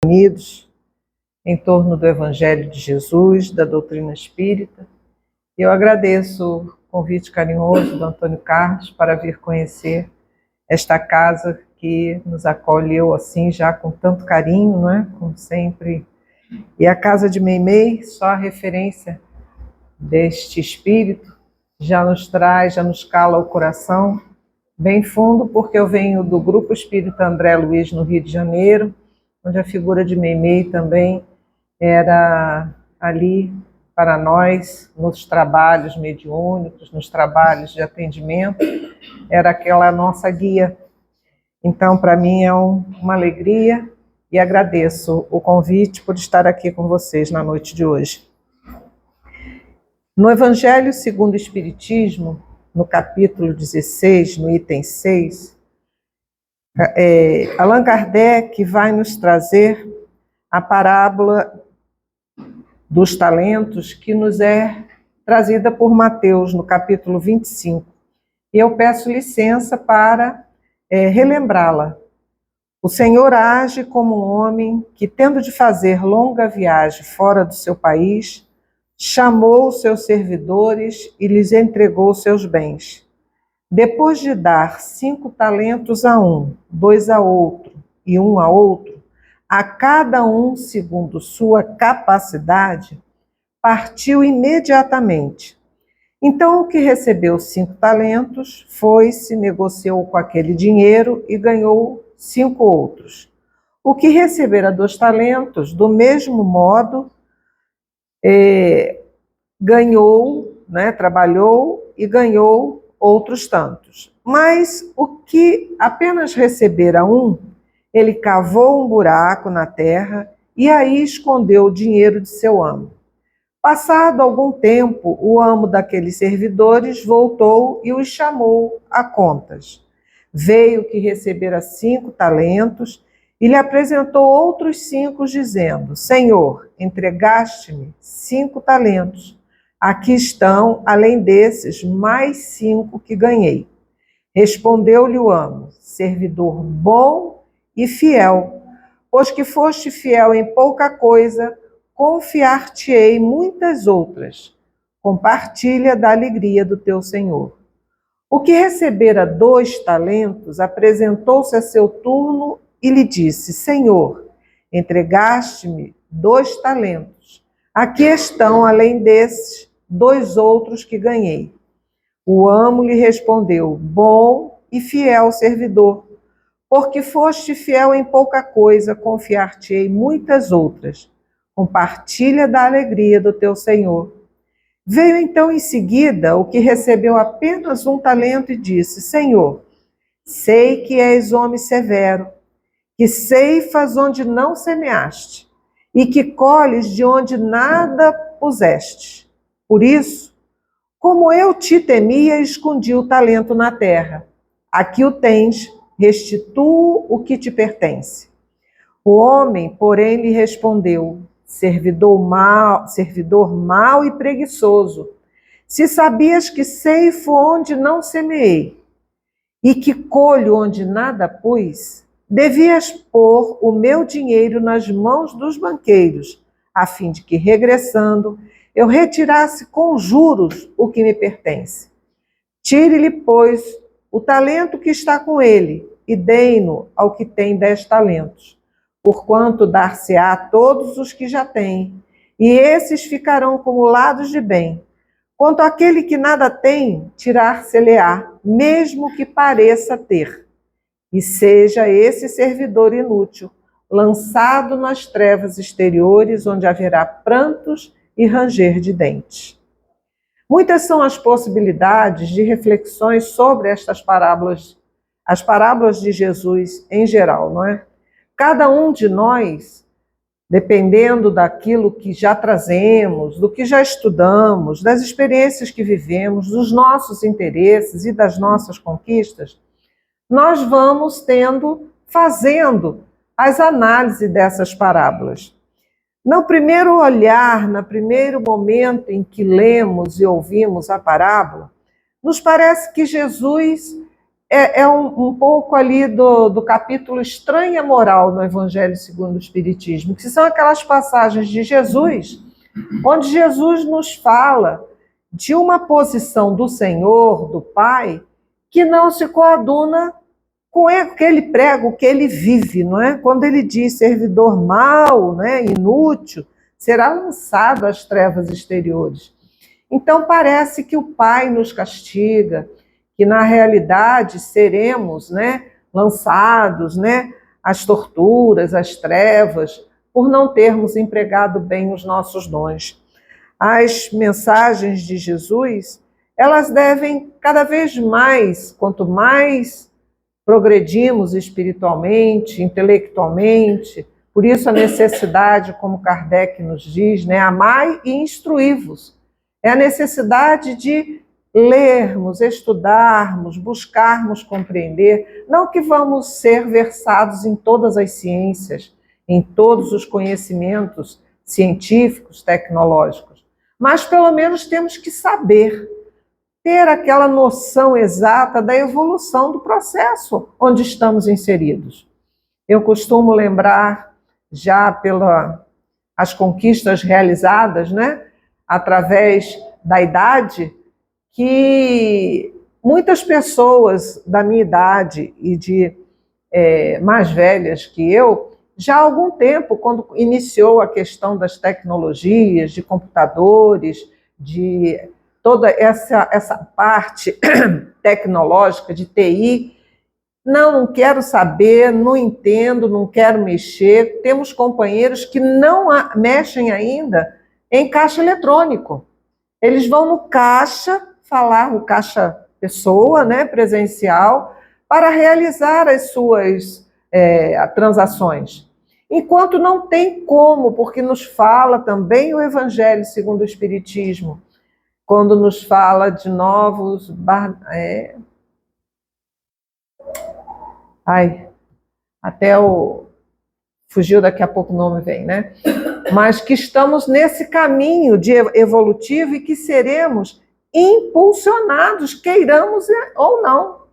Unidos em torno do Evangelho de Jesus, da doutrina espírita. Eu agradeço o convite carinhoso do Antônio Carlos para vir conhecer esta casa que nos acolheu assim já com tanto carinho, não é? Como sempre. E a casa de Meimei, só a referência deste espírito, já nos traz, já nos cala o coração bem fundo, porque eu venho do Grupo Espírita André Luiz no Rio de Janeiro, onde a figura de Meimei também era ali para nós, nos trabalhos mediúnicos, nos trabalhos de atendimento, era aquela nossa guia. Então, para mim é uma alegria e agradeço o convite por estar aqui com vocês na noite de hoje. No Evangelho segundo o Espiritismo, no capítulo 16, no item 6, Allan Kardec vai nos trazer a parábola dos talentos que nos é trazida por Mateus, no capítulo 25. E eu peço licença para relembrá-la. O Senhor age como um homem que, tendo de fazer longa viagem fora do seu país, chamou os seus servidores e lhes entregou seus bens. Depois de dar 5 talentos a um, 2 a outro e 1 a outro, a cada um segundo sua capacidade, partiu imediatamente. Então o que recebeu 5 talentos foi-se, negociou com aquele dinheiro e ganhou 5 outros. O que recebera 2 talentos, do mesmo modo, ganhou, trabalhou e ganhou outros tantos. Mas o que apenas recebera 1, ele cavou um buraco na terra e aí escondeu o dinheiro de seu amo. Passado algum tempo, o amo daqueles servidores voltou e os chamou a contas. Veio que recebera 5 talentos e lhe apresentou outros 5, dizendo: Senhor, entregaste-me 5 talentos. Aqui estão, além desses, mais 5 que ganhei. Respondeu-lhe o amo: servidor bom e fiel, pois que foste fiel em pouca coisa, confiar-te-ei muitas outras. Compartilha da alegria do teu senhor. O que recebera 2 talentos apresentou-se a seu turno e lhe disse: Senhor, entregaste-me 2 talentos. Aqui estão, além desses, 2 outros que ganhei. O amo lhe respondeu: bom e fiel servidor, porque foste fiel em pouca coisa, confiar-te-ei muitas outras. Compartilha da alegria do teu senhor. Veio então em seguida o que recebeu apenas 1 talento e disse: Senhor, sei que és homem severo, que ceifas onde não semeaste, e que colhes de onde nada puseste. Por isso, como eu te temia, escondi o talento na terra. Aqui o tens, restituo o que te pertence. O homem, porém, lhe respondeu: servidor mau e preguiçoso, se sabias que ceifo onde não semeei, e que colho onde nada pus, devias pôr o meu dinheiro nas mãos dos banqueiros, a fim de que, regressando, eu retirasse com juros o que me pertence. Tire-lhe, pois, o talento que está com ele, e dê-no ao que tem 10 talentos. Porquanto dar-se-á a todos os que já têm, e esses ficarão acumulados de bem. Quanto àquele que nada tem, tirar-se-lhe-á, mesmo que pareça ter. E seja esse servidor inútil, lançado nas trevas exteriores, onde haverá prantos e ranger de dentes. Muitas são as possibilidades de reflexões sobre estas parábolas, as parábolas de Jesus em geral, não é? Cada um de nós, dependendo daquilo que já trazemos, do que já estudamos, das experiências que vivemos, dos nossos interesses e das nossas conquistas, nós vamos fazendo as análises dessas parábolas. No primeiro olhar, no primeiro momento em que lemos e ouvimos a parábola, nos parece que Jesus é um pouco ali do capítulo Estranha Moral no Evangelho segundo o Espiritismo, que são aquelas passagens de Jesus, onde Jesus nos fala de uma posição do Senhor, do Pai, que não se coaduna com o que ele prega, o que ele vive, não é? Quando ele diz servidor mau, né, inútil, será lançado às trevas exteriores. Então parece que o Pai nos castiga, que na realidade seremos, né, lançados, né, às torturas, às trevas, por não termos empregado bem os nossos dons. As mensagens de Jesus, elas devem cada vez mais, quanto mais progredimos espiritualmente, intelectualmente, por isso a necessidade, como Kardec nos diz, né, amai e instruí-vos. É a necessidade de lermos, estudarmos, buscarmos compreender, não que vamos ser versados em todas as ciências, em todos os conhecimentos científicos, tecnológicos, mas pelo menos temos que saber, ter aquela noção exata da evolução do processo onde estamos inseridos. Eu costumo lembrar, já pelas conquistas realizadas, né, através da idade, que muitas pessoas da minha idade e de mais velhas que eu, já há algum tempo, quando iniciou a questão das tecnologias, de computadores, de toda essa parte tecnológica de TI, não quero saber, não entendo, não quero mexer. Temos companheiros que não mexem ainda em caixa eletrônico. Eles vão no caixa, falar o caixa pessoa, né, presencial, para realizar as suas transações. Enquanto não tem como, porque nos fala também o Evangelho segundo o Espiritismo, quando nos fala de novos... Fugiu, daqui a pouco o nome vem, né? Mas que estamos nesse caminho de evolutivo e que seremos impulsionados, queiramos ou não,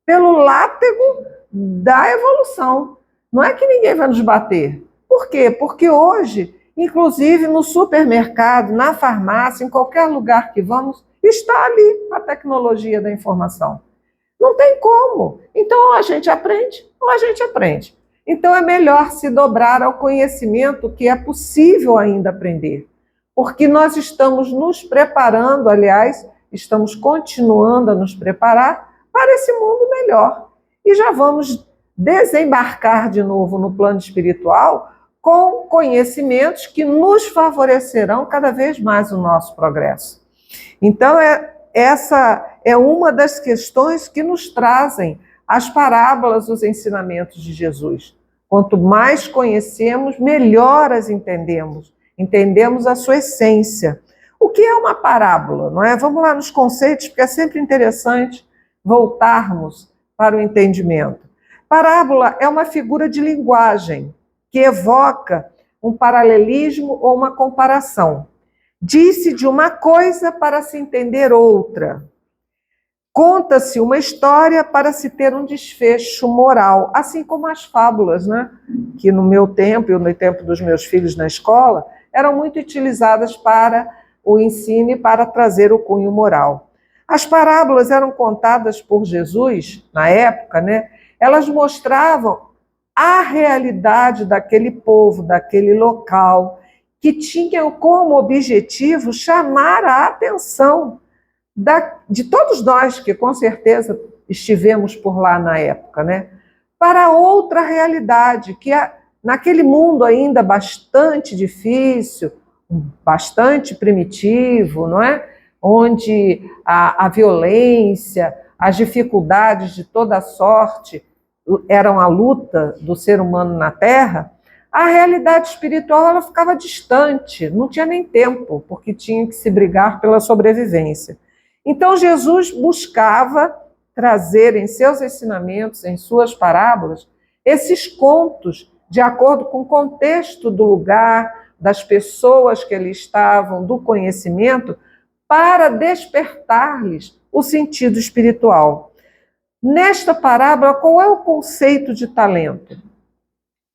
pelo látego da evolução. Não é que ninguém vai nos bater. Por quê? Porque hoje, inclusive no supermercado, na farmácia, em qualquer lugar que vamos, está ali a tecnologia da informação. Não tem como. Então, ou a gente aprende, ou a gente aprende. Então, é melhor se dobrar ao conhecimento que é possível ainda aprender. Porque nós estamos nos preparando, aliás, estamos continuando a nos preparar para esse mundo melhor. E já vamos desembarcar de novo no plano espiritual com conhecimentos que nos favorecerão cada vez mais o nosso progresso. Então, essa é uma das questões que nos trazem as parábolas, os ensinamentos de Jesus. Quanto mais conhecemos, melhor as entendemos. Entendemos a sua essência. O que é uma parábola, não é? Vamos lá nos conceitos, porque é sempre interessante voltarmos para o entendimento. Parábola é uma figura de linguagem que evoca um paralelismo ou uma comparação. Diz-se de uma coisa para se entender outra. Conta-se uma história para se ter um desfecho moral, assim como as fábulas, né? Que no meu tempo e no tempo dos meus filhos na escola, eram muito utilizadas para o ensino e para trazer o cunho moral. As parábolas eram contadas por Jesus, na época, né? Elas mostravam a realidade daquele povo, daquele local, que tinham como objetivo chamar a atenção de todos nós, que com certeza estivemos por lá na época, né? Para outra realidade, que naquele mundo ainda bastante difícil, bastante primitivo, não é? Onde a violência, as dificuldades de toda sorte eram a luta do ser humano na Terra, a realidade espiritual ela ficava distante, não tinha nem tempo, porque tinha que se brigar pela sobrevivência. Então Jesus buscava trazer em seus ensinamentos, em suas parábolas, esses contos de acordo com o contexto do lugar, das pessoas que ali estavam, do conhecimento, para despertar-lhes o sentido espiritual. Nesta parábola, qual é o conceito de talento?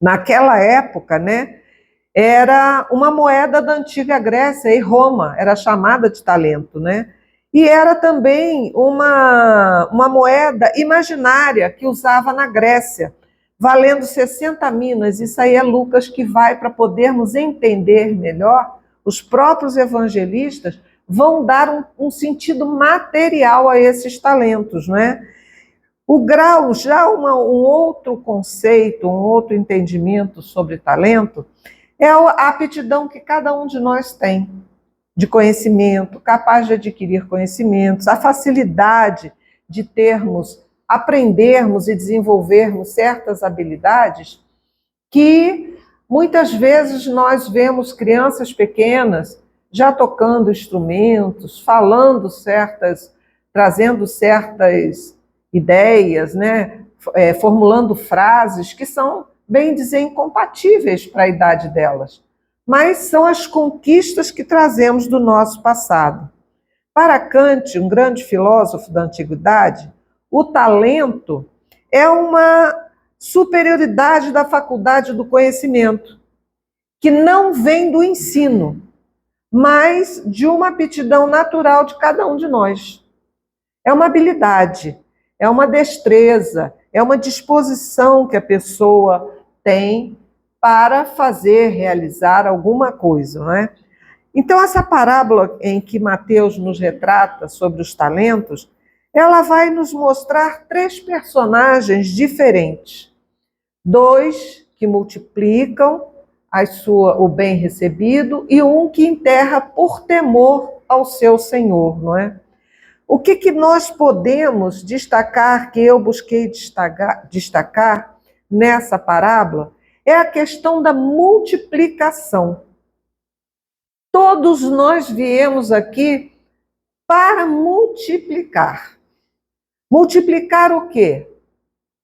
Naquela época, né, era uma moeda da antiga Grécia e Roma, era chamada de talento, né? E era também uma moeda imaginária que usava na Grécia, valendo 60 minas. Isso aí é Lucas que vai para podermos entender melhor. Os próprios evangelistas vão dar um sentido material a esses talentos, né? O grau, já um outro conceito, um outro entendimento sobre talento, é a aptidão que cada um de nós tem de conhecimento, capaz de adquirir conhecimentos, a facilidade de termos, aprendermos e desenvolvermos certas habilidades que muitas vezes nós vemos crianças pequenas já tocando instrumentos, falando trazendo certas ideias, né? Formulando frases que são, bem dizer, incompatíveis para a idade delas. Mas são as conquistas que trazemos do nosso passado. Para Kant, um grande filósofo da antiguidade, o talento é uma superioridade da faculdade do conhecimento, que não vem do ensino, mas de uma aptidão natural de cada um de nós. É uma habilidade, é uma destreza, é uma disposição que a pessoa tem para fazer, realizar alguma coisa, não é? Então, essa parábola em que Mateus nos retrata sobre os talentos, ela vai nos mostrar 3 personagens diferentes. 2 que multiplicam o bem recebido e um que enterra por temor ao seu Senhor, não é? O que nós podemos destacar, que eu busquei destacar nessa parábola, é a questão da multiplicação. Todos nós viemos aqui para multiplicar. Multiplicar o quê?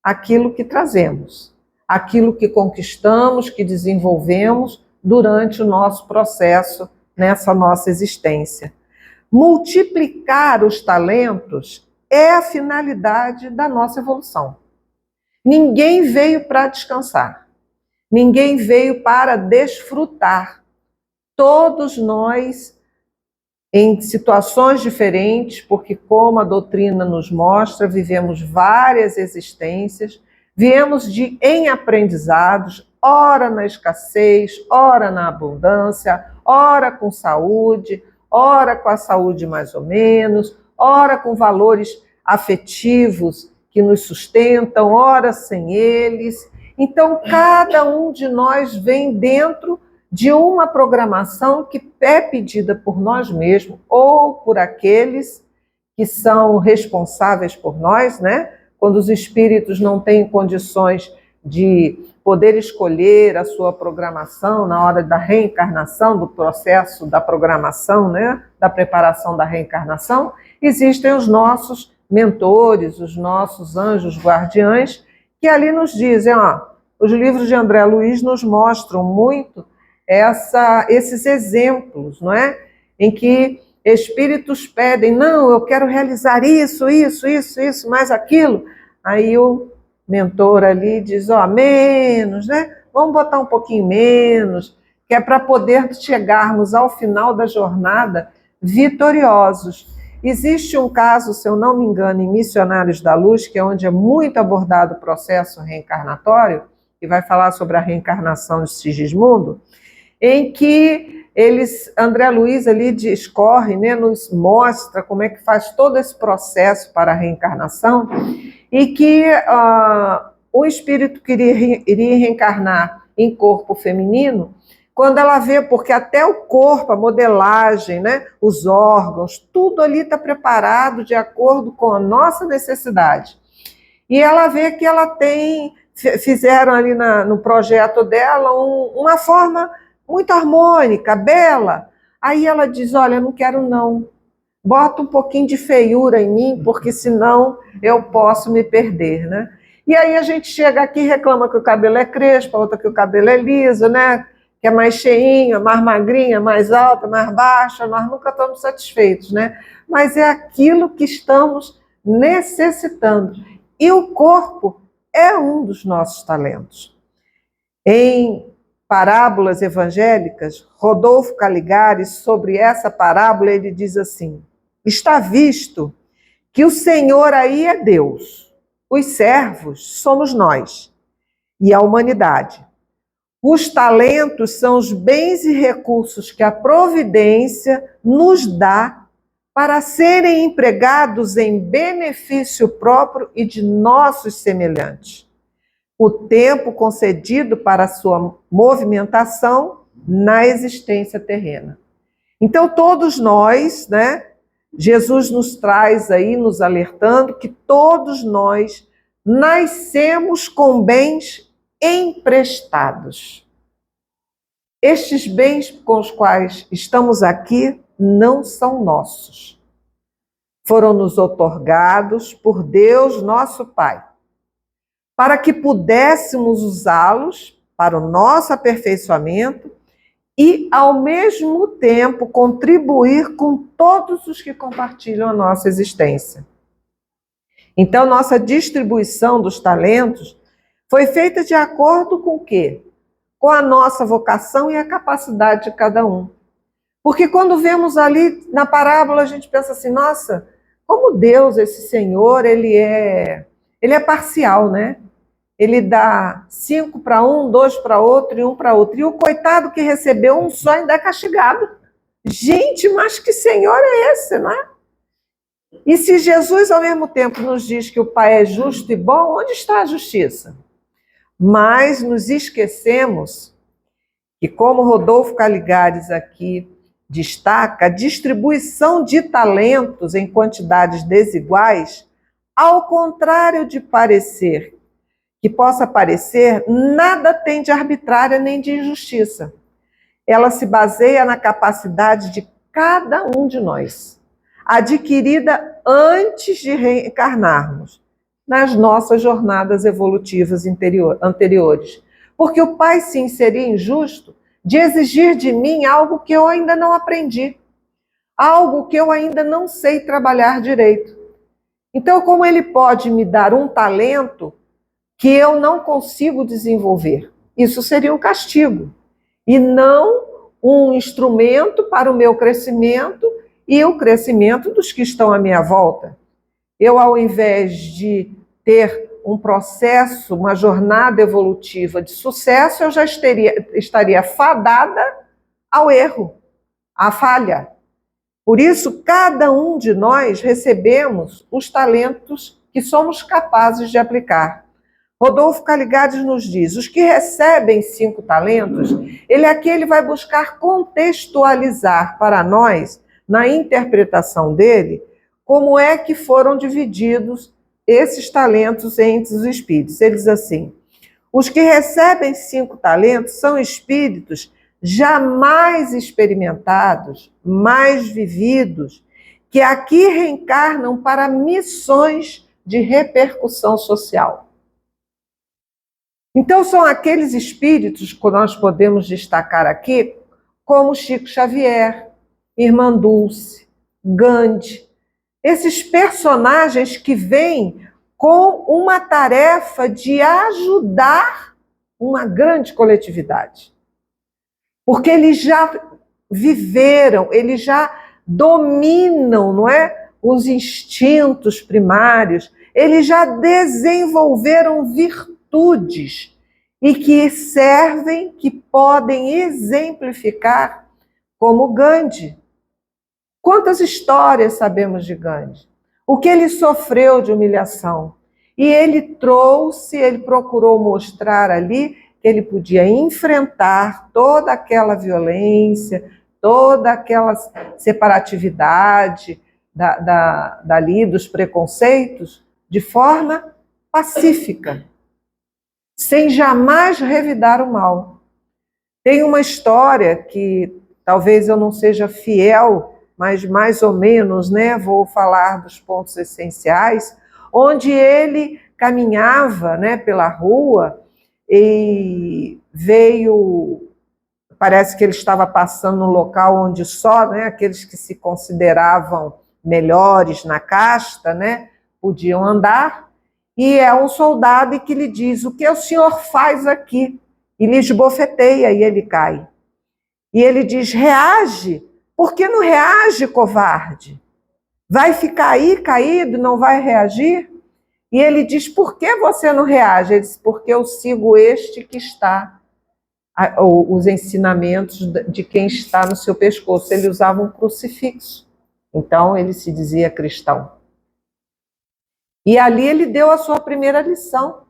Aquilo que trazemos, aquilo que conquistamos, que desenvolvemos durante o nosso processo, nessa nossa existência. Multiplicar os talentos é a finalidade da nossa evolução. Ninguém veio para descansar. Ninguém veio para desfrutar. Todos nós, em situações diferentes, porque como a doutrina nos mostra, vivemos várias existências, viemos em aprendizados, ora na escassez, ora na abundância, ora com saúde, ora com a saúde mais ou menos, ora com valores afetivos que nos sustentam, ora sem eles. Então, cada um de nós vem dentro de uma programação que é pedida por nós mesmos ou por aqueles que são responsáveis por nós, né? Quando os espíritos não têm condições de poder escolher a sua programação na hora da reencarnação, do processo da programação, né? Da preparação da reencarnação, existem os nossos mentores, os nossos anjos guardiães, que ali nos dizem, os livros de André Luiz nos mostram muito esses exemplos, não é? Em que espíritos pedem, não, eu quero realizar isso, mais aquilo. Aí o mentor ali diz, menos, né? Vamos botar um pouquinho menos, que é para poder chegarmos ao final da jornada vitoriosos. Existe um caso, se eu não me engano, em Missionários da Luz, que é onde é muito abordado o processo reencarnatório, que vai falar sobre a reencarnação de Sigismundo, em que André Luiz ali discorre, né, nos mostra como é que faz todo esse processo para a reencarnação, e que o espírito que iria reencarnar em corpo feminino, quando ela vê, porque até o corpo, a modelagem, né, os órgãos, tudo ali está preparado de acordo com a nossa necessidade. E ela vê que ela fizeram ali no projeto dela uma forma muito harmônica, bela. Aí ela diz, olha, eu não quero não. Bota um pouquinho de feiura em mim, porque senão eu posso me perder, né? E aí a gente chega aqui e reclama que o cabelo é crespo, a outra que o cabelo é liso, né? Que é mais cheinha, mais magrinha, mais alta, mais baixa. Nós nunca estamos satisfeitos, né? Mas é aquilo que estamos necessitando. E o corpo é um dos nossos talentos. Em parábolas evangélicas, Rodolfo Caligari, sobre essa parábola, ele diz assim: está visto que o Senhor aí é Deus, os servos somos nós e a humanidade. Os talentos são os bens e recursos que a providência nos dá para serem empregados em benefício próprio e de nossos semelhantes. O tempo concedido para a sua movimentação na existência terrena. Então, todos nós, né? Jesus nos traz aí, nos alertando que todos nós nascemos com bens emprestados. Estes bens com os quais estamos aqui não são nossos. Foram nos outorgados por Deus, nosso Pai, para que pudéssemos usá-los para o nosso aperfeiçoamento e, ao mesmo tempo, contribuir com todos os que compartilham a nossa existência. Então, nossa distribuição dos talentos foi feita de acordo com o quê? Com a nossa vocação e a capacidade de cada um. Porque quando vemos ali na parábola, a gente pensa assim, nossa, como Deus, esse Senhor, ele é parcial, né? Ele dá 5 para um, 2 para outro e 1 para outro. E o coitado que recebeu um só ainda é castigado. Gente, mas que Senhor é esse, não é? E se Jesus, ao mesmo tempo, nos diz que o Pai é justo e bom, onde está a justiça? Mas nos esquecemos que, como Rodolfo Caligares aqui destaca, a distribuição de talentos em quantidades desiguais, ao contrário de parecer, que possa parecer, nada tem de arbitrária nem de injustiça. Ela se baseia na capacidade de cada um de nós, adquirida antes de reencarnarmos, nas nossas jornadas evolutivas anteriores. Porque o Pai, sim, seria injusto de exigir de mim algo que eu ainda não aprendi, algo que eu ainda não sei trabalhar direito. Então, como ele pode me dar um talento que eu não consigo desenvolver? Isso seria um castigo, e não um instrumento para o meu crescimento e o crescimento dos que estão à minha volta. Eu, ao invés de ter um processo, uma jornada evolutiva de sucesso, eu já estaria fadada ao erro, à falha. Por isso, cada um de nós recebemos os talentos que somos capazes de aplicar. Rodolfo Caligares nos diz, os que recebem 5 talentos, ele vai buscar contextualizar para nós, na interpretação dele, como é que foram divididos esses talentos entre os espíritos. Ele diz assim, os que recebem 5 talentos são espíritos jamais experimentados, mais vividos, que aqui reencarnam para missões de repercussão social. Então, são aqueles espíritos que nós podemos destacar aqui, como Chico Xavier, Irmã Dulce, Gandhi, esses personagens que vêm com uma tarefa de ajudar uma grande coletividade. Porque eles já viveram, eles já dominam, não é? Os instintos primários, eles já desenvolveram virtudes e que servem, que podem exemplificar, como Gandhi. Quantas histórias sabemos de Gandhi? O que ele sofreu de humilhação. E ele procurou mostrar ali que ele podia enfrentar toda aquela violência, toda aquela separatividade dali, dos preconceitos, de forma pacífica, sem jamais revidar o mal. Tem uma história que talvez eu não seja fiel, mas mais ou menos, né, vou falar dos pontos essenciais, onde ele caminhava, né, pela rua e parece que ele estava passando num local onde só, né, aqueles que se consideravam melhores na casta, né, podiam andar, e é um soldado e que lhe diz: o que o senhor faz aqui? E lhe esbofeteia e ele cai. E ele diz: reage. Por que não reage, covarde? Vai ficar aí caído, não vai reagir? E ele diz: por que você não reage? Ele diz: porque eu sigo este que está, os ensinamentos de quem está no seu pescoço. Ele usava um crucifixo. Então ele se dizia cristão. E ali ele deu a sua primeira lição,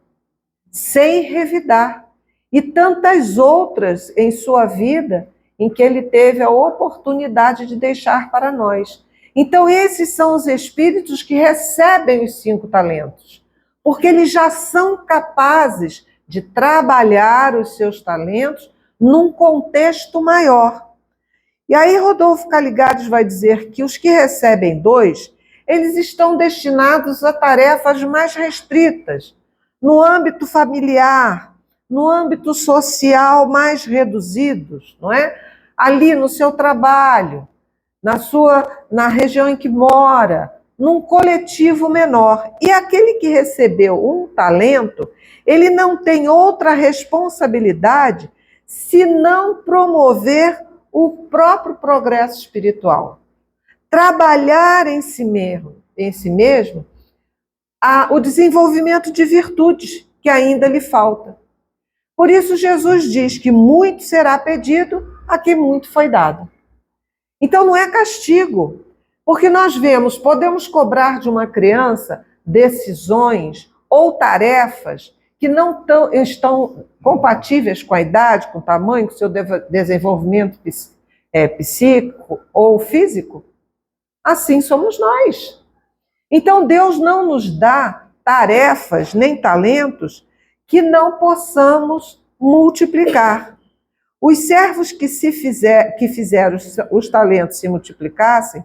sem revidar. E tantas outras em sua vida, em que ele teve a oportunidade de deixar para nós. Então, esses são os espíritos que recebem os 5 talentos, porque eles já são capazes de trabalhar os seus talentos num contexto maior. E aí, Rodolfo Caligares vai dizer que os que recebem 2, eles estão destinados a tarefas mais restritas, no âmbito familiar, no âmbito social mais reduzidos, não é? Ali no seu trabalho, na região em que mora, num coletivo menor. E aquele que recebeu um talento, ele não tem outra responsabilidade se não promover o próprio progresso espiritual. Trabalhar em si mesmo o desenvolvimento de virtudes que ainda lhe falta. Por isso Jesus diz que muito será pedido a quem muito foi dado. Então não é castigo, porque nós podemos cobrar de uma criança decisões ou tarefas que não estão compatíveis com a idade, com o tamanho, com o seu desenvolvimento psíquico ou físico. Assim somos nós. Então Deus não nos dá tarefas nem talentos que não possamos multiplicar. Os servos que fizeram os talentos se multiplicassem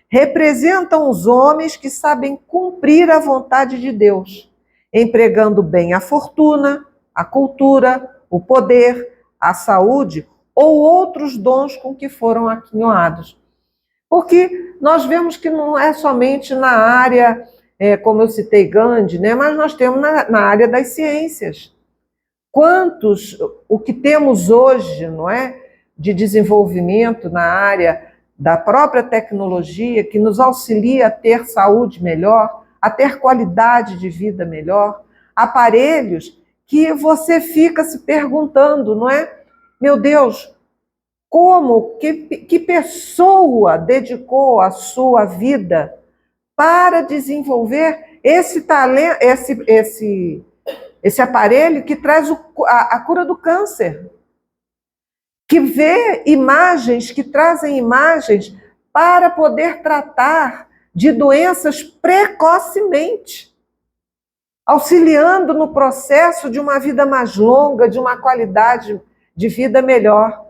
representam os homens que sabem cumprir a vontade de Deus, empregando bem a fortuna, a cultura, o poder, a saúde ou outros dons com que foram aquinhoados. Porque nós vemos que não é somente na área, como eu citei Gandhi, né, mas nós temos na área das ciências. O que temos hoje, não é, de desenvolvimento na área da própria tecnologia, que nos auxilia a ter saúde melhor, a ter qualidade de vida melhor, aparelhos que você fica se perguntando, não é? Meu Deus, que pessoa dedicou a sua vida para desenvolver esse talento, esse aparelho que traz a cura do câncer, que vê imagens, que trazem imagens para poder tratar de doenças precocemente, auxiliando no processo de uma vida mais longa, de uma qualidade de vida melhor.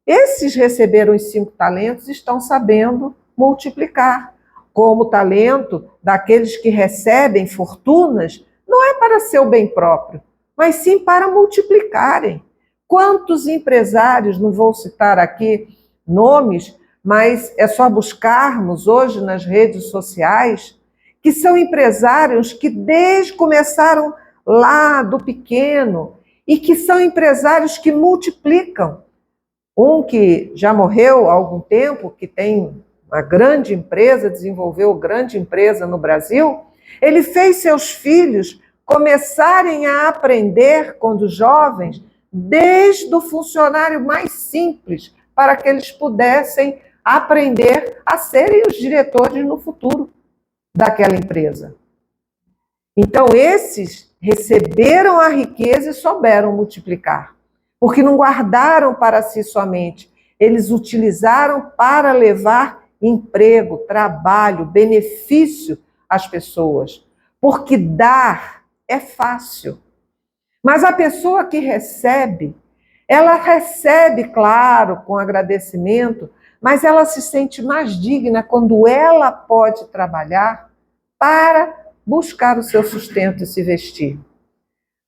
Esses receberam os 5 talentos, estão sabendo multiplicar, como o talento daqueles que recebem fortunas, não é para seu bem próprio, mas sim para multiplicarem. Quantos empresários, não vou citar aqui nomes, mas é só buscarmos hoje nas redes sociais, que são empresários que começaram lá do pequeno e que são empresários que multiplicam. Um que já morreu há algum tempo, que tem uma grande empresa, desenvolveu grande empresa no Brasil, ele fez seus filhos começarem a aprender, quando jovens, desde o funcionário mais simples, para que eles pudessem aprender a serem os diretores no futuro daquela empresa. Então, esses receberam a riqueza e souberam multiplicar, porque não guardaram para si somente, eles utilizaram para levar emprego, trabalho, benefício às pessoas, porque dar é fácil. Mas a pessoa que recebe, ela recebe, claro, com agradecimento, mas ela se sente mais digna quando ela pode trabalhar para buscar o seu sustento e se vestir.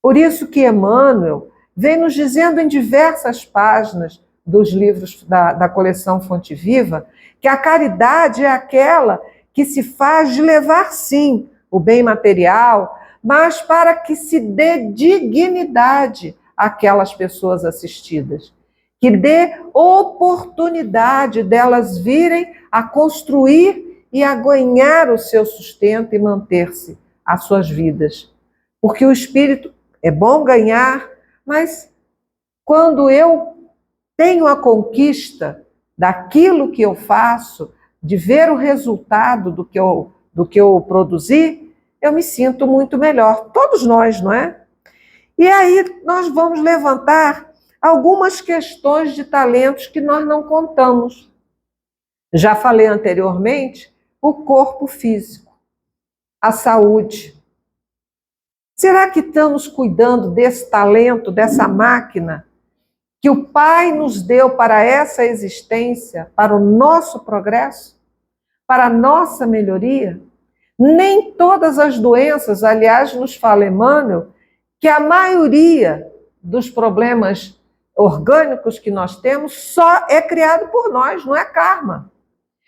Por isso que Emmanuel vem nos dizendo em diversas páginas dos livros da coleção Fonte Viva que a caridade é aquela que se faz de levar, sim, o bem material, mas para que se dê dignidade àquelas pessoas assistidas, que dê oportunidade delas virem a construir e a ganhar o seu sustento e manter-se as suas vidas. Porque o espírito é bom ganhar, mas quando eu tenho a conquista daquilo que eu faço, de ver o resultado do que eu produzi, eu me sinto muito melhor. Todos nós, não é? E aí nós vamos levantar algumas questões de talentos que nós não contamos. Já falei anteriormente, o corpo físico, a saúde. Será que estamos cuidando desse talento, dessa máquina que o Pai nos deu para essa existência, para o nosso progresso, para a nossa melhoria? Nem todas as doenças, aliás, nos fala Emmanuel, que a maioria dos problemas orgânicos que nós temos só é criado por nós, não é karma.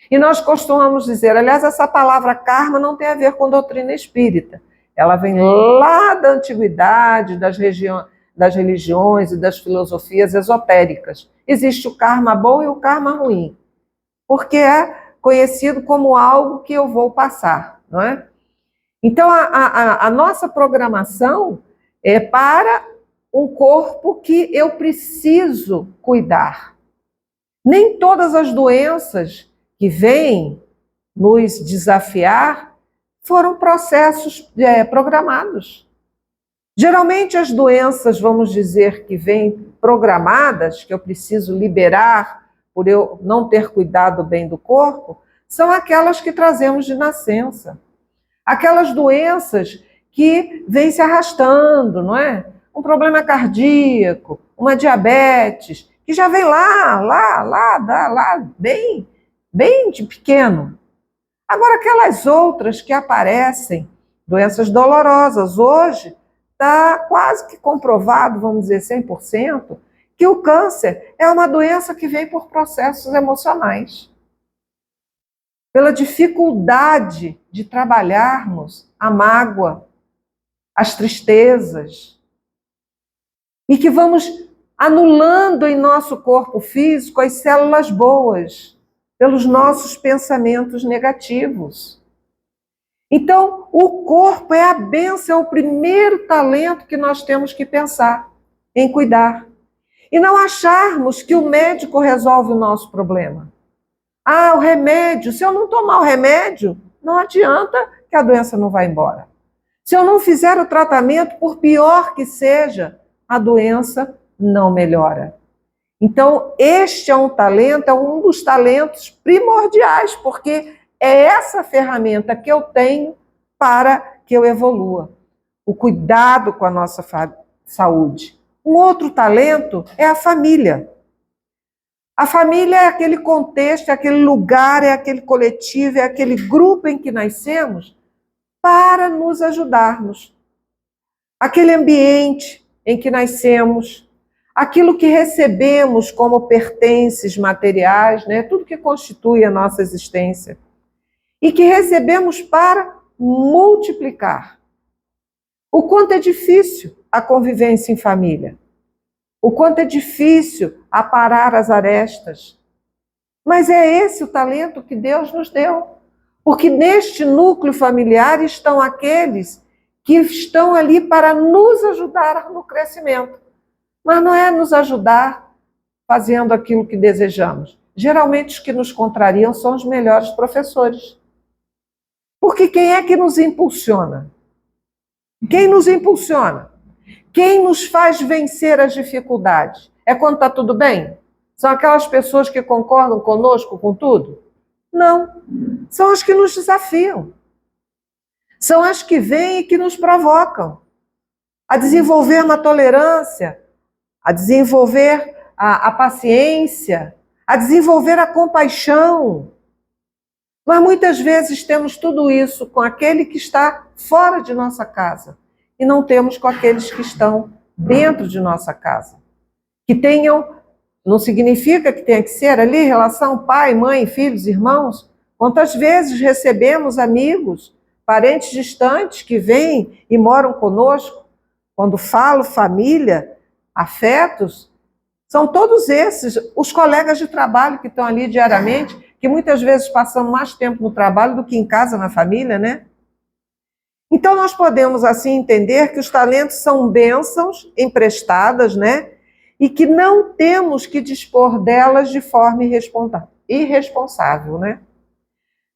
E nós costumamos dizer, aliás, essa palavra karma não tem a ver com doutrina espírita. Ela vem lá da antiguidade, das religiões e das filosofias esotéricas. Existe o karma bom e o karma ruim, porque é conhecido como algo que eu vou passar, não é? Então, a nossa programação é para um corpo que eu preciso cuidar. Nem todas as doenças que vêm nos desafiar foram processos programados. Geralmente as doenças, vamos dizer, que vêm programadas, que eu preciso liberar por eu não ter cuidado bem do corpo, são aquelas que trazemos de nascença. Aquelas doenças que vêm se arrastando, não é? Um problema cardíaco, uma diabetes, que já vem lá, bem de pequeno. Agora, aquelas outras que aparecem, doenças dolorosas, hoje está quase que comprovado, vamos dizer 100%, que o câncer é uma doença que vem por processos emocionais. Pela dificuldade de trabalharmos a mágoa, as tristezas, e que vamos anulando em nosso corpo físico as células boas, pelos nossos pensamentos negativos. Então, o corpo é a bênção, é o primeiro talento que nós temos que pensar em cuidar. E não acharmos que o médico resolve o nosso problema. Ah, o remédio, se eu não tomar o remédio, não adianta que a doença não vai embora. Se eu não fizer o tratamento, por pior que seja, a doença não melhora. Então, este é um talento, é um dos talentos primordiais, porque é essa ferramenta que eu tenho para que eu evolua. O cuidado com a nossa saúde. Um outro talento é a família. A família é aquele contexto, é aquele lugar, é aquele coletivo, é aquele grupo em que nascemos para nos ajudarmos. Aquele ambiente em que nascemos, aquilo que recebemos como pertences materiais, né? Tudo que constitui a nossa existência. E que recebemos para multiplicar. O quanto é difícil a convivência em família. O quanto é difícil aparar as arestas. Mas é esse o talento que Deus nos deu. Porque neste núcleo familiar estão aqueles que estão ali para nos ajudar no crescimento. Mas não é nos ajudar fazendo aquilo que desejamos. Geralmente os que nos contrariam são os melhores professores. Porque quem é que nos impulsiona? Quem nos impulsiona? Quem nos faz vencer as dificuldades? É quando está tudo bem? São aquelas pessoas que concordam conosco com tudo? Não. São as que nos desafiam. São as que vêm e que nos provocam a desenvolver uma tolerância, a desenvolver a paciência, a desenvolver a compaixão. Mas muitas vezes temos tudo isso com aquele que está fora de nossa casa e não temos com aqueles que estão dentro de nossa casa. Que tenham, não significa que tenha que ser ali relação pai, mãe, filhos, irmãos. Quantas vezes recebemos amigos parentes distantes que vêm e moram conosco. Quando falo família, afetos, são todos esses, os colegas de trabalho que estão ali diariamente, que muitas vezes passam mais tempo no trabalho do que em casa, na família, né? Então, nós podemos, assim, entender que os talentos são bênçãos emprestadas, né? E que não temos que dispor delas de forma irresponsável, né?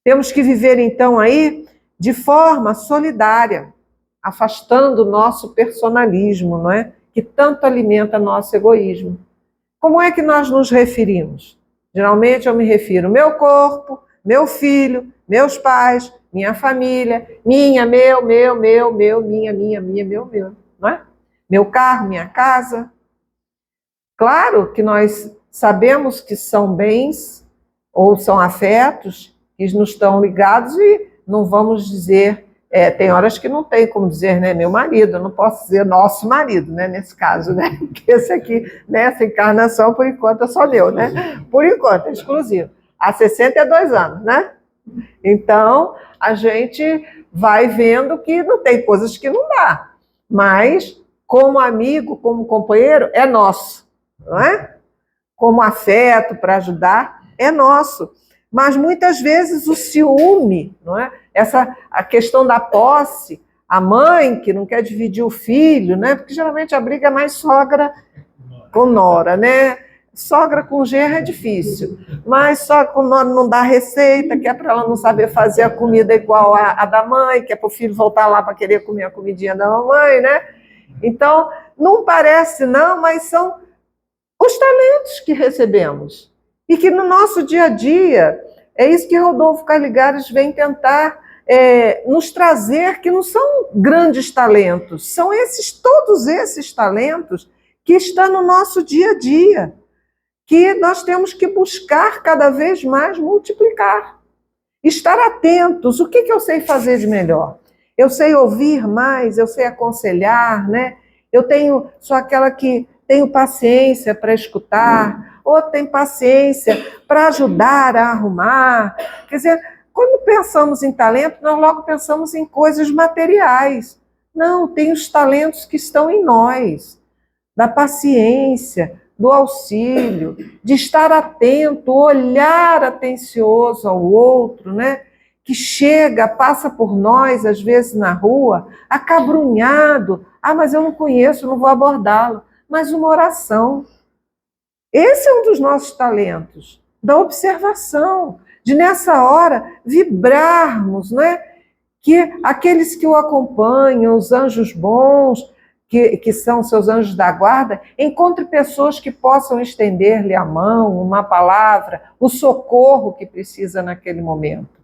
Temos que viver, então, aí de forma solidária, afastando o nosso personalismo, não é? Que tanto alimenta nosso egoísmo. Como é que nós nos referimos? Geralmente eu me refiro ao meu corpo, meu filho, meus pais, minha família, minha, meu, minha, meu, não é? Meu carro, minha casa. Claro que nós sabemos que são bens ou são afetos que nos estão ligados e não vamos dizer, tem horas que não tem como dizer, né, meu marido, eu não posso dizer nosso marido, né, nesse caso, né, que esse aqui, nessa encarnação, por enquanto é só meu, né, por enquanto, é exclusivo, há 62 anos, né, então a gente vai vendo que não tem coisas que não dá, mas como amigo, como companheiro, é nosso, não é? Como afeto para ajudar, é nosso. Mas muitas vezes o ciúme, não é? A questão da posse, a mãe que não quer dividir o filho, né? Porque geralmente a briga é mais sogra com nora, né? Sogra com genro é difícil, mas sogra com nora não dá receita, que é para ela não saber fazer a comida igual a da mãe, que é para o filho voltar lá para querer comer a comidinha da mamãe, né? Então, não parece não, mas são os talentos que recebemos. E que no nosso dia a dia, é isso que Rodolfo Carligares vem tentar nos trazer, que não são grandes talentos, são todos esses talentos que estão no nosso dia a dia, que nós temos que buscar cada vez mais multiplicar. Estar atentos, o que eu sei fazer de melhor? Eu sei ouvir mais, eu sei aconselhar, né? Sou aquela que tenho paciência para escutar, ou tem paciência para ajudar a arrumar. Quer dizer, quando pensamos em talento, nós logo pensamos em coisas materiais. Não, tem os talentos que estão em nós, da paciência, do auxílio, de estar atento, olhar atencioso ao outro, né? Que chega, passa por nós, às vezes na rua, acabrunhado. Ah, mas eu não conheço, não vou abordá-lo. Mas uma oração. Esse é um dos nossos talentos, da observação, de nessa hora vibrarmos, né? Que aqueles que o acompanham, os anjos bons, que são seus anjos da guarda, encontre pessoas que possam estender-lhe a mão, uma palavra, o socorro que precisa naquele momento.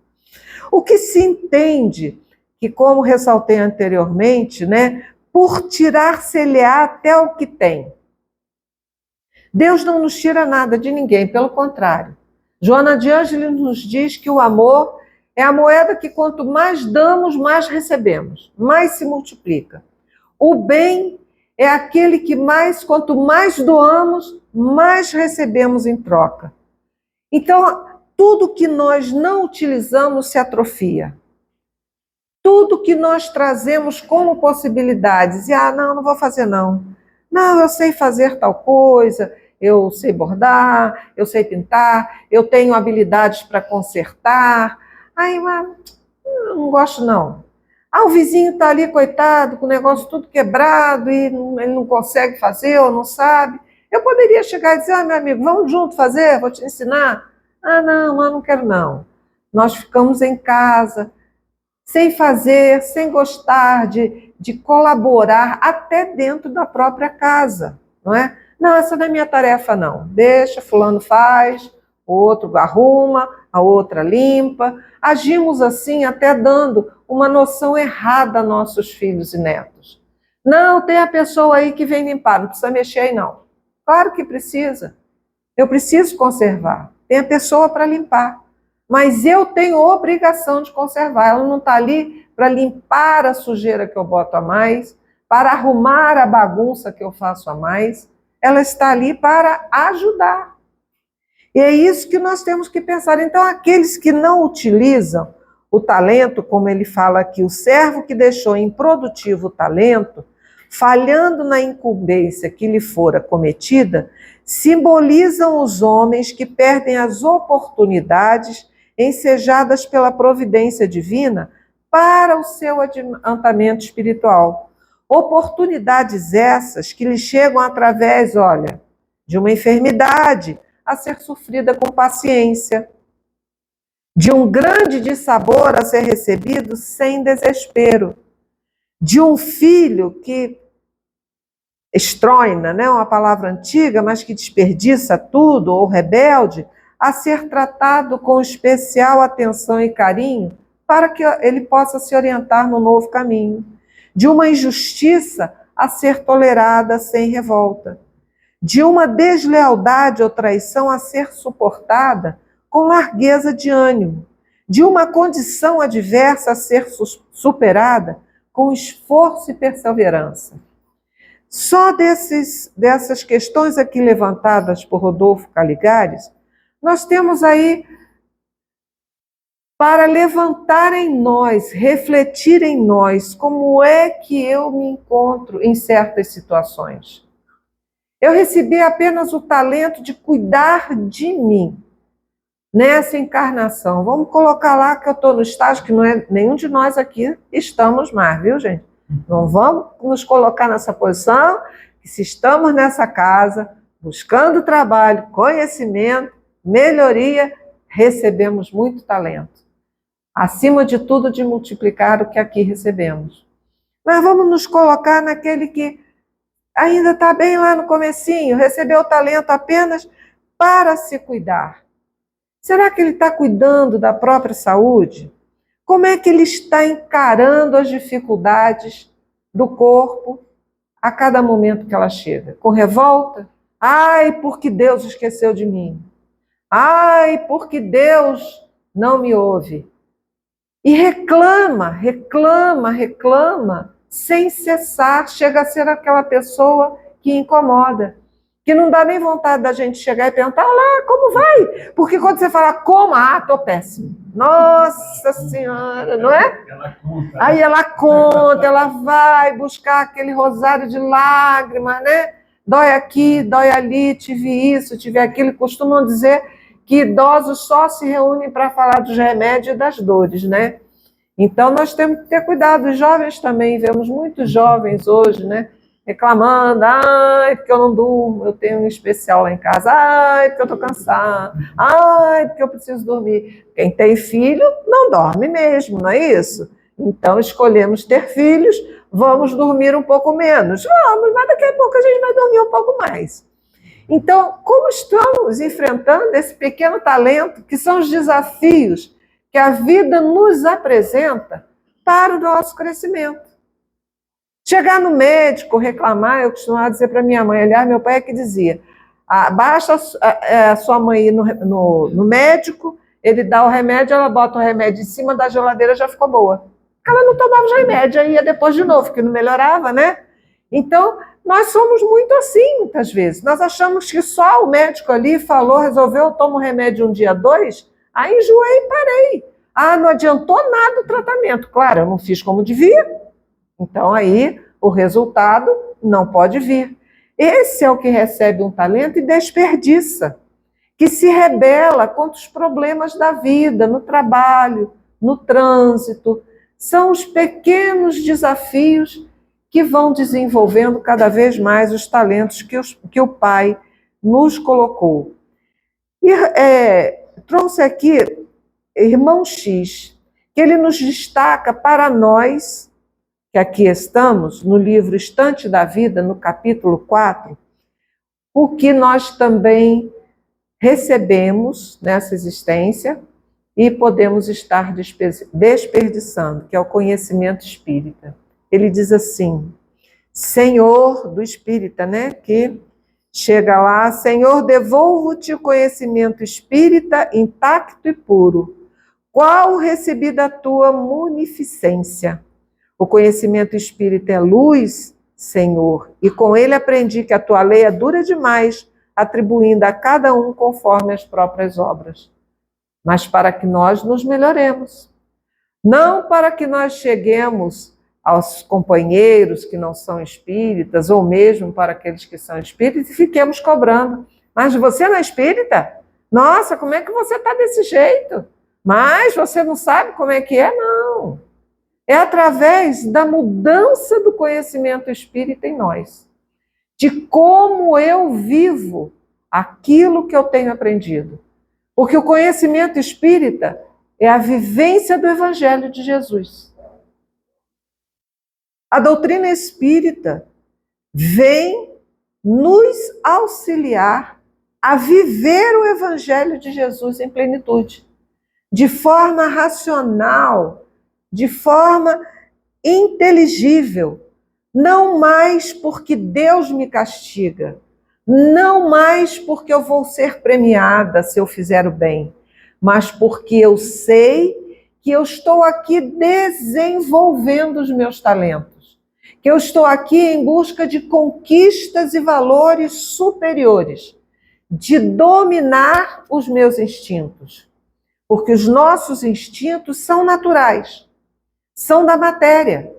O que se entende, que como ressaltei anteriormente, né, por tirar-se-lhe-á até o que tem. Deus não nos tira nada de ninguém, pelo contrário. Joana de Ângeles nos diz que o amor é a moeda que quanto mais damos, mais recebemos, mais se multiplica. O bem é aquele que quanto mais doamos, mais recebemos em troca. Então, tudo que nós não utilizamos se atrofia. Tudo que nós trazemos como possibilidades, não vou fazer não. Não, eu sei fazer tal coisa, eu sei bordar, eu sei pintar, eu tenho habilidades para consertar. Mas eu não gosto não. O vizinho está ali, coitado, com o negócio tudo quebrado e ele não consegue fazer ou não sabe. Eu poderia chegar e dizer, meu amigo, vamos junto fazer, vou te ensinar. Não quero não. Nós ficamos em casa, sem fazer, sem gostar de colaborar até dentro da própria casa, não é? Não, essa não é minha tarefa não. Deixa, fulano faz, o outro arruma, a outra limpa. Agimos assim até dando uma noção errada a nossos filhos e netos. Não, tem a pessoa aí que vem limpar, não precisa mexer aí não. Claro que precisa. Eu preciso conservar. Tem a pessoa para limpar. Mas eu tenho obrigação de conservar. Ela não está ali para limpar a sujeira que eu boto a mais, para arrumar a bagunça que eu faço a mais. Ela está ali para ajudar. E é isso que nós temos que pensar. Então, aqueles que não utilizam o talento, como ele fala aqui, o servo que deixou improdutivo o talento, falhando na incumbência que lhe fora cometida, simbolizam os homens que perdem as oportunidades ensejadas pela providência divina para o seu adiantamento espiritual. Oportunidades essas que lhe chegam através, olha, de uma enfermidade a ser sofrida com paciência, de um grande dissabor a ser recebido sem desespero, de um filho que estroina, né, uma palavra antiga, mas que desperdiça tudo, ou rebelde, a ser tratado com especial atenção e carinho para que ele possa se orientar no novo caminho, de uma injustiça a ser tolerada sem revolta, de uma deslealdade ou traição a ser suportada com largueza de ânimo, de uma condição adversa a ser superada com esforço e perseverança. Só dessas questões aqui levantadas por Rodolfo Caligares, nós temos aí para levantar em nós, refletir em nós, como é que eu me encontro em certas situações. Eu recebi apenas o talento de cuidar de mim nessa encarnação. Vamos colocar lá que eu estou no estágio que não é nenhum de nós aqui estamos mais, viu, gente? Não vamos nos colocar nessa posição que se estamos nessa casa, buscando trabalho, conhecimento, melhoria, recebemos muito talento. Acima de tudo, de multiplicar o que aqui recebemos. Mas vamos nos colocar naquele que ainda está bem lá no comecinho, recebeu o talento apenas para se cuidar. Será que ele está cuidando da própria saúde? Como é que ele está encarando as dificuldades do corpo a cada momento que ela chega? Com revolta? Ai, porque Deus esqueceu de mim. Ai, porque Deus não me ouve. E reclama, sem cessar. Chega a ser aquela pessoa que incomoda, que não dá nem vontade da gente chegar e perguntar, olá, como vai? Porque quando você fala como, tô péssimo. Nossa Senhora, não é? Aí ela conta, ela vai buscar aquele rosário de lágrimas, né? Dói aqui, dói ali, tive isso, tive aquilo. Costumam dizer que idosos só se reúnem para falar dos remédios e das dores, né? Então nós temos que ter cuidado. Os jovens também, vemos muitos jovens hoje, né? Reclamando, ai, porque eu não durmo, eu tenho um especial lá em casa, ai, porque eu estou cansada, ai, porque eu preciso dormir. Quem tem filho não dorme mesmo, não é isso? Então escolhemos ter filhos, vamos dormir um pouco menos. Vamos, mas daqui a pouco a gente vai dormir um pouco mais. Então, como estamos enfrentando esse pequeno talento, que são os desafios que a vida nos apresenta para o nosso crescimento? Chegar no médico, reclamar, eu costumava dizer para minha mãe, aliás, meu pai é que dizia, baixa a sua mãe ir no médico, ele dá o remédio, ela bota o remédio em cima da geladeira, já ficou boa. Ela não tomava os remédios, aí ia depois de novo, que não melhorava, né? Então, nós somos muito assim, muitas vezes. Nós achamos que só o médico ali falou, resolveu, eu tomo remédio um dia, 2, aí enjoei e parei. Não adiantou nada o tratamento. Claro, eu não fiz como devia. Então, aí, o resultado não pode vir. Esse é o que recebe um talento e desperdiça, que se rebela contra os problemas da vida, no trabalho, no trânsito. São os pequenos desafios que vão desenvolvendo cada vez mais os talentos que o Pai nos colocou. E trouxe aqui Irmão X, que ele nos destaca para nós, que aqui estamos, no livro Estante da Vida, no capítulo 4, o que nós também recebemos nessa existência e podemos estar desperdiçando, que é o conhecimento espírita. Ele diz assim, Senhor do espírita, né? Que chega lá, Senhor, devolvo-te o conhecimento espírita intacto e puro, qual recebi da tua munificência. O conhecimento espírita é luz, Senhor, e com ele aprendi que a tua lei é dura demais, atribuindo a cada um conforme as próprias obras. Mas para que nós nos melhoremos, Não para que nós cheguemos aos companheiros que não são espíritas, ou mesmo para aqueles que são espíritas, e fiquemos cobrando. Mas você não é espírita? Nossa, como é que você está desse jeito? Mas você não sabe como é que é? Não. É através da mudança do conhecimento espírita em nós, de como eu vivo aquilo que eu tenho aprendido. Porque o conhecimento espírita é a vivência do Evangelho de Jesus. A doutrina espírita vem nos auxiliar a viver o Evangelho de Jesus em plenitude, de forma racional, de forma inteligível, não mais porque Deus me castiga, não mais porque eu vou ser premiada se eu fizer o bem, mas porque eu sei que eu estou aqui desenvolvendo os meus talentos, que eu estou aqui em busca de conquistas e valores superiores, de dominar os meus instintos, porque os nossos instintos são naturais, são da matéria,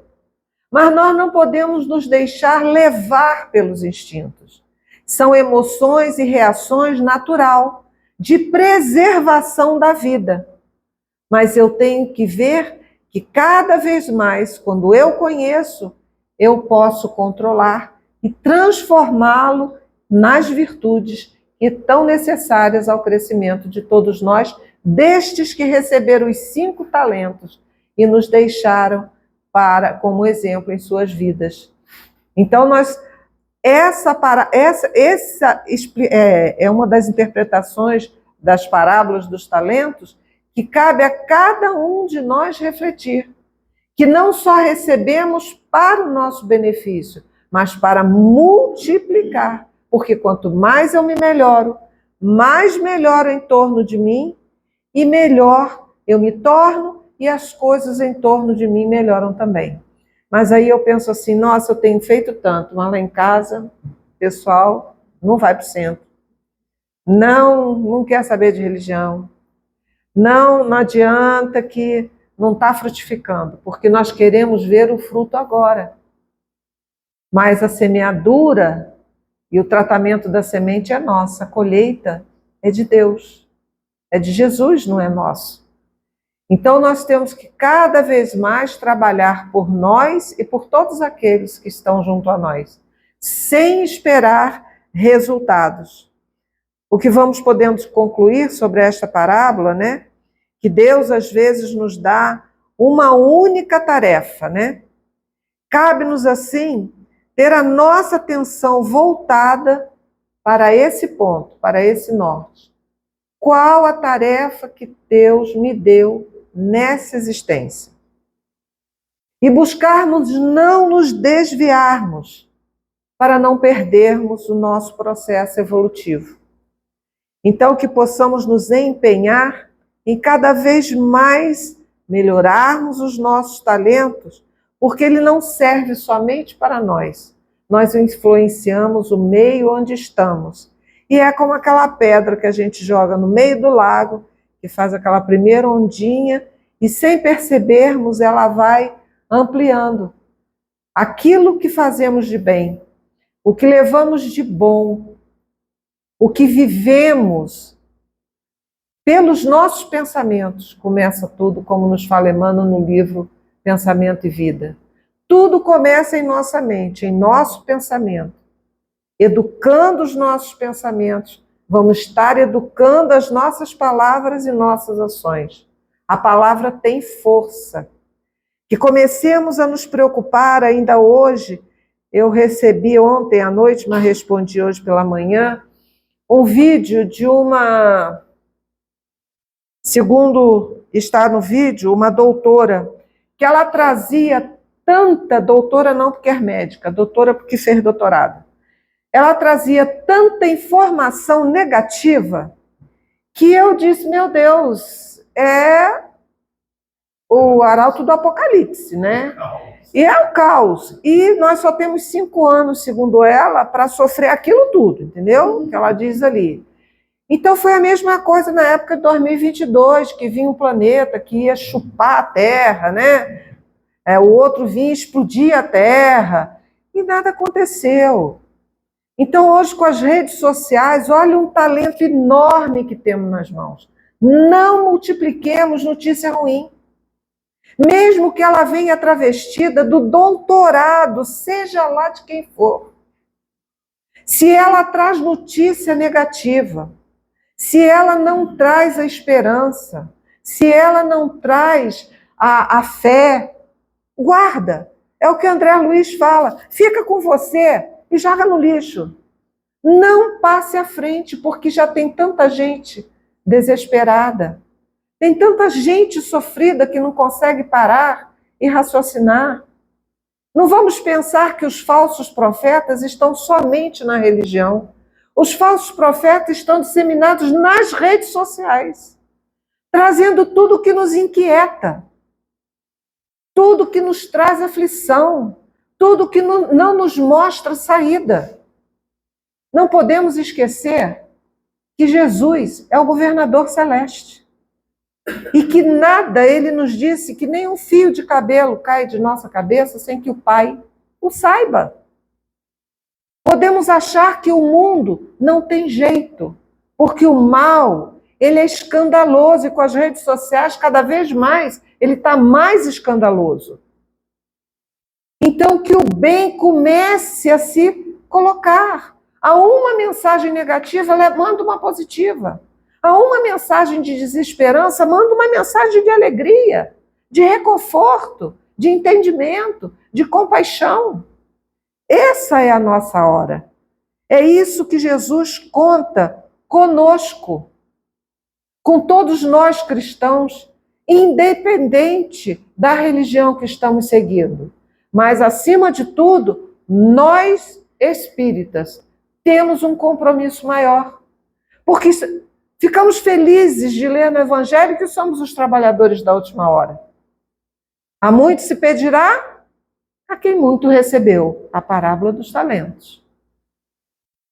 mas nós não podemos nos deixar levar pelos instintos. São emoções e reações natural, de preservação da vida. Mas eu tenho que ver que cada vez mais, quando eu conheço, eu posso controlar e transformá-lo nas virtudes que tão necessárias ao crescimento de todos nós, destes que receberam os 5 talentos e nos deixaram como exemplo em suas vidas. Então, essa é uma das interpretações das parábolas dos talentos que cabe a cada um de nós refletir, que não só recebemos para o nosso benefício, mas para multiplicar, porque quanto mais eu me melhoro, mais melhoro em torno de mim e melhor eu me torno e as coisas em torno de mim melhoram também. Mas aí eu penso assim, nossa, eu tenho feito tanto, mas lá em casa, pessoal, não vai para o centro. Não quer saber de religião. Não adianta que não está frutificando, porque nós queremos ver o fruto agora. Mas a semeadura e o tratamento da semente é nossa, a colheita é de Deus, é de Jesus, não é nosso. Então, nós temos que cada vez mais trabalhar por nós e por todos aqueles que estão junto a nós, sem esperar resultados. O que podemos concluir sobre esta parábola, né? Que Deus, às vezes, nos dá uma única tarefa, né? Cabe-nos, assim, ter a nossa atenção voltada para esse ponto, para esse norte. Qual a tarefa que Deus me deu nessa existência? E buscarmos não nos desviarmos para não perdermos o nosso processo evolutivo. Então, que possamos nos empenhar em cada vez mais melhorarmos os nossos talentos, porque ele não serve somente para nós. Nós influenciamos o meio onde estamos. E é como aquela pedra que a gente joga no meio do lago, que faz aquela primeira ondinha, e sem percebermos ela vai ampliando. Aquilo que fazemos de bem, o que levamos de bom, o que vivemos pelos nossos pensamentos, começa tudo, como nos fala Emmanuel no livro Pensamento e Vida. Tudo começa em nossa mente, em nosso pensamento. Educando os nossos pensamentos, vamos estar educando as nossas palavras e nossas ações. A palavra tem força. Que comecemos a nos preocupar ainda hoje. Eu recebi ontem à noite, mas respondi hoje pela manhã, um vídeo de uma, segundo está no vídeo, uma doutora, que ela trazia tanta, doutora não porque é médica, doutora porque fez doutorado, ela trazia tanta informação negativa que eu disse, meu Deus, é o arauto do apocalipse, né? E é o caos. E nós só temos 5 anos, segundo ela, para sofrer aquilo tudo, entendeu? Que ela diz ali. Então foi a mesma coisa na época de 2022, que vinha um planeta que ia chupar a Terra, né? O outro vinha explodir a Terra, e nada aconteceu. Então hoje com as redes sociais, olha um talento enorme que temos nas mãos. Não multipliquemos notícia ruim. Mesmo que ela venha travestida do doutorado, seja lá de quem for. Se ela traz notícia negativa, se ela não traz a esperança, se ela não traz a fé, guarda. É o que André Luiz fala. Fica com você e joga no lixo. Não passe à frente, porque já tem tanta gente desesperada. Tem tanta gente sofrida que não consegue parar e raciocinar. Não vamos pensar que os falsos profetas estão somente na religião. Os falsos profetas estão disseminados nas redes sociais, trazendo tudo o que nos inquieta, tudo que nos traz aflição, tudo que não nos mostra saída. Não podemos esquecer que Jesus é o governador celeste. E que nada, ele nos disse, que nem um fio de cabelo cai de nossa cabeça sem que o Pai o saiba. Podemos achar que o mundo não tem jeito, porque o mal, ele é escandaloso e com as redes sociais, cada vez mais, ele está mais escandaloso. Então, que o bem comece a se colocar. A uma mensagem negativa, manda uma positiva. A uma mensagem de desesperança, manda uma mensagem de alegria, de reconforto, de entendimento, de compaixão. Essa é a nossa hora. É isso que Jesus conta conosco, com todos nós cristãos, independente da religião que estamos seguindo. Mas, acima de tudo, nós espíritas temos um compromisso maior. Porque ficamos felizes de ler no Evangelho que somos os trabalhadores da última hora. A muito se pedirá, a quem muito recebeu. A parábola dos talentos.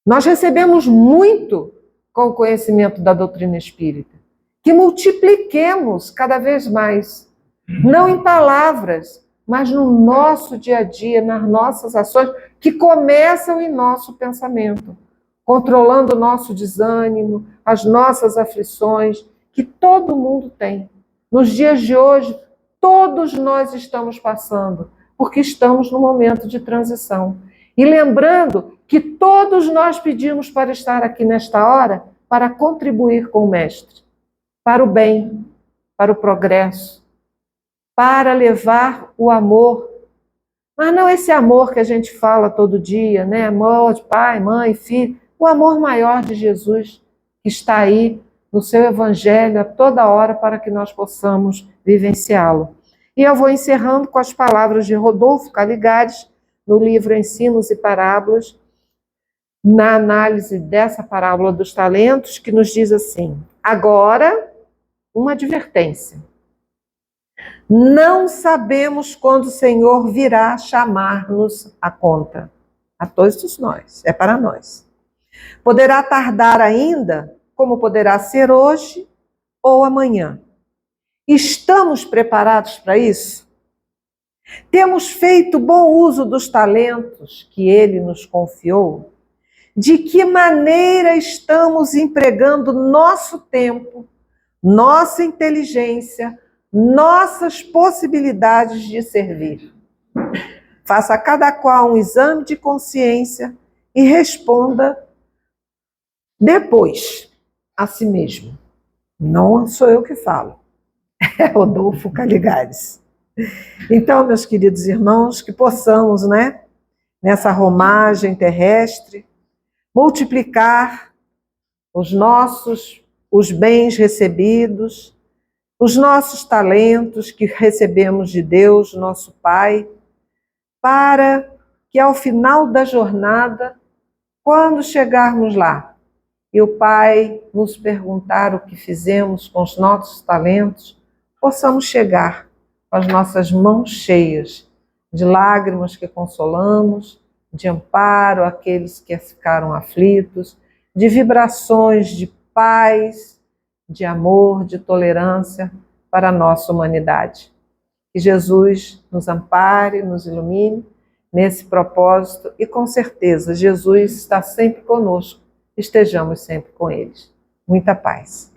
Nós recebemos muito com o conhecimento da doutrina espírita. Que multipliquemos cada vez mais. Não em palavras, mas no nosso dia a dia, nas nossas ações, que começam em nosso pensamento. Controlando o nosso desânimo, as nossas aflições, que todo mundo tem. Nos dias de hoje, todos nós estamos passando, porque estamos num momento de transição. E lembrando que todos nós pedimos para estar aqui nesta hora para contribuir com o Mestre, para o bem, para o progresso, para levar o amor. Mas não esse amor que a gente fala todo dia, né? Amor de pai, mãe, filho. O amor maior de Jesus, que está aí no seu Evangelho a toda hora para que nós possamos vivenciá-lo. E eu vou encerrando com as palavras de Rodolfo Caligares, no livro Ensinos e Parábolas, na análise dessa parábola dos talentos, que nos diz assim: agora, uma advertência. Não sabemos quando o Senhor virá chamar-nos à conta. A todos nós, é para nós. Poderá tardar ainda, como poderá ser hoje ou amanhã. Estamos preparados para isso? Temos feito bom uso dos talentos que Ele nos confiou? De que maneira estamos empregando nosso tempo, nossa inteligência, nossas possibilidades de servir? Faça cada qual um exame de consciência e responda depois a si mesmo. Não sou eu que falo, é Rodolfo Caligares. Então, meus queridos irmãos, que possamos, né, nessa romagem terrestre, multiplicar os bens recebidos, os nossos talentos que recebemos de Deus, nosso Pai, para que ao final da jornada, quando chegarmos lá, e o Pai nos perguntar o que fizemos com os nossos talentos, possamos chegar com as nossas mãos cheias de lágrimas que consolamos, de amparo àqueles que ficaram aflitos, de vibrações de paz, de amor, de tolerância para a nossa humanidade. Que Jesus nos ampare, nos ilumine nesse propósito e com certeza Jesus está sempre conosco, estejamos sempre com eles. Muita paz.